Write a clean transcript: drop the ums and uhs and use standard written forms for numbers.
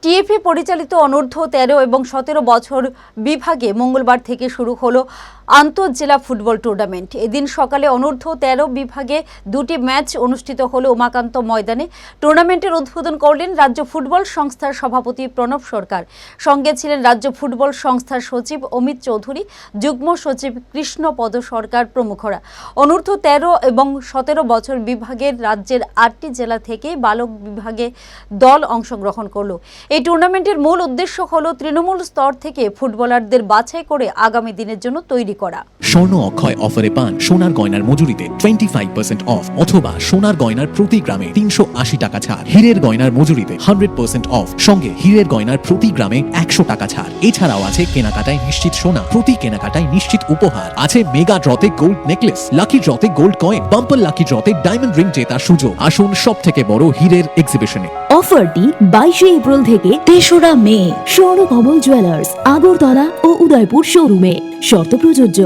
TFA পরিচালিত অনূর্ধ্ব 13 এবং 17 বছর বিভাগে মঙ্গলবার থেকে শুরু হলো আন্তঃজেলা ফুটবল টুর্নামেন্ট। এদিন সকালে অনূর্ধ্ব 13 বিভাগে দুটি ম্যাচ অনুষ্ঠিত হলো উমাকান্ত ময়দানে। টুর্নামেন্টের উদ্বোধন করলেন রাজ্য ফুটবল সংস্থার সভাপতি প্রণব সরকার। সঙ্গে ছিলেন রাজ্য ফুটবল সংস্থার সচিব অমিত চৌধুরী, যুগ্ম সচিব কৃষ্ণপদ সরকার প্রমুখরা। অনূর্ধ্ব 13 এবং 17 বছর বিভাগের রাজ্যের 8টি জেলা থেকে বালক বিভাগে দল অংশগ্রহণ করলো। এই টুর্নামেন্টের মূল উদ্দেশ্য হলো তৃণমূল স্তর থেকে ফুটবলারদের বাছাই করে আগামী দিনের জন্য তৈরি করা। স্বর্ণ অক্ষয় অফারে পান সোনার গয়নার মজুরিতে 25% অফ অথবা সোনার গয়নার প্রতি গ্রামে 380 টাকা ছাড়। হীরের গয়নার মজুরিতে 100% অফ, সঙ্গে হীরের গয়নার প্রতি গ্রামে 100 টাকা ছাড়। এছাড়াও আছে কেনাকাটায় নিশ্চিত সোনা, প্রতি কেনাকাটায় নিশ্চিত উপহার। আছে মেগা ড্রতে গোল্ড নেকলেস, লাকি ড্রতে গোল্ড কয়েন, বাম্পার লাকি ড্রতে ডায়মন্ড রিং জেতার সুযোগ। আসুন সব থেকে বড় হীরের এক্সিবিশনে। অফারটি 22 এপ্রিল থেকে 3রা মে স্বর্ণকমল জুয়েলার্স, আগরতলা ও উদয়পুর শোরুমে। শর্ত প্রযোজ্য।